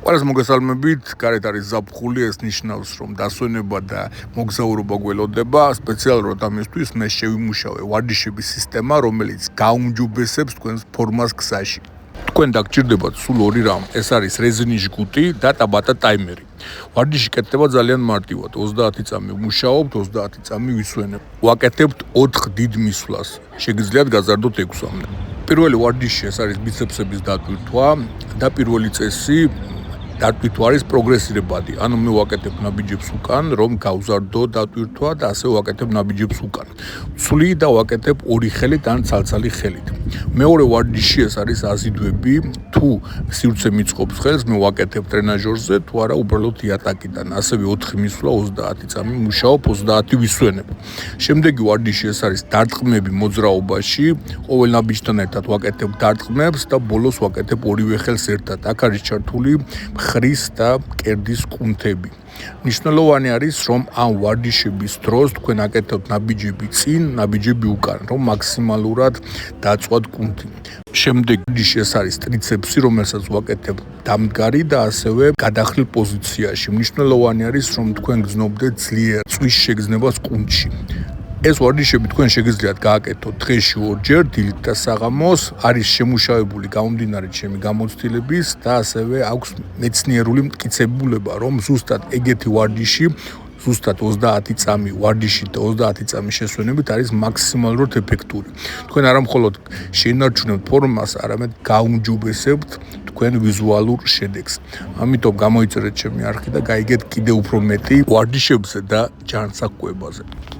Ყველას მოგესალმებით, გარეთ არის ზაფხული, ეს ნიშნავს, რომ დასვენება და მოგზაურობა გველოდება. სპეციალურად ამისთვის მე შევიმუშავე ვარჯიშების სისტემა, რომელიც გაუმჯობესებს თქვენს ფორმას გზაში. თქვენ დაგჭირდებათ სულ ორი რამ, ეს არის რეზინის ჯგუტი და ტაბატა ტაიმერი. ვარჯიში კეთდება ძალიან მარტივად, 30 წამი ვმუშაობთ, 30 წამი ვისვენებ. ვაკეთებთ 4 დიდ მისვლას, შეგიძლიათ გაზარდოთ 6-მდე. პირველი ვარჯიში ეს არის ბიცეპსების დატვირთვა და პირველი წესი დატვირთვა არის პროგრესირებადი, ანუ მე ვაკეთებ ნაბიჯებს უკან, რომ გავზარდო დატვირთვა და ასე ვაკეთებ ნაბიჯებს უკან. ვცვლი და ვაკეთებ ორი ხელით ან ცალ-ცალი ხელით. მეორე ვარჯიში ეს არის აზიდვები, თუ სივრცე მიწყობს ხელს, მე ვაკეთებ ტრენაჟორზე, თუ არა უბრალოდ იატაკიდან. ასევე 4 მისვლა 30 წამი მუშაობ, 30 ვისვენებ. შემდეგი ვარჯიში ეს არის დარტყმები მოძრაობაში, ყოველ ნაბიჯთან ერთად ვაკეთებ დარტყმებს და ბოლოს ვაკეთებ ორივე ხელს ერთად. აქ არის ჩართული ხრის და კერდის კუნთები. მნიშვნელოვანი არის, რომ ამ ვარჯიშების დროს თქვენ აკეთებთ ნაბიჯები წინ, ნაბიჯები უკან, რომ მაქსიმალურად დაწვათ კუნთი. შემდეგ ვარჯიში ეს არის ტრიცეპსი, რომელსაც ვაკეთებ დამდგარი და ასევე გადახრილ პოზიციაში. მნიშვნელოვანი არის, რომ თქვენ გრძნობდეთ ძლიერ წვის შეგრძნებას კუნთში. ეს ვარჯიშები თქვენ შეგიძლიათ გააკეთოთ დღეში 2-ჯერ, დილით და საღამოს, არის შემუშავებული გამომდინარე ჩემი გამოცდილების და ასევე აქვს მეცნიერული მტკიცებულება, რომ ზუსტად ეგეთი ვარჯიში, ზუსტად 30 წამი ვარჯიში და 30 წამი შესვენებით არის მაქსიმალურად ეფექტური. თქვენ არა მხოლოდ შეინარჩუნებთ ფორმას, არამედ გაუმჯობესებთ თქვენ ვიზუალურ შედეგს. ამიტომ გამოიწერეთ ჩემი არხი და გაიგეთ კიდევ უფრო მეტი ვარჯიშებზე და ჯანსაღკვებაზე.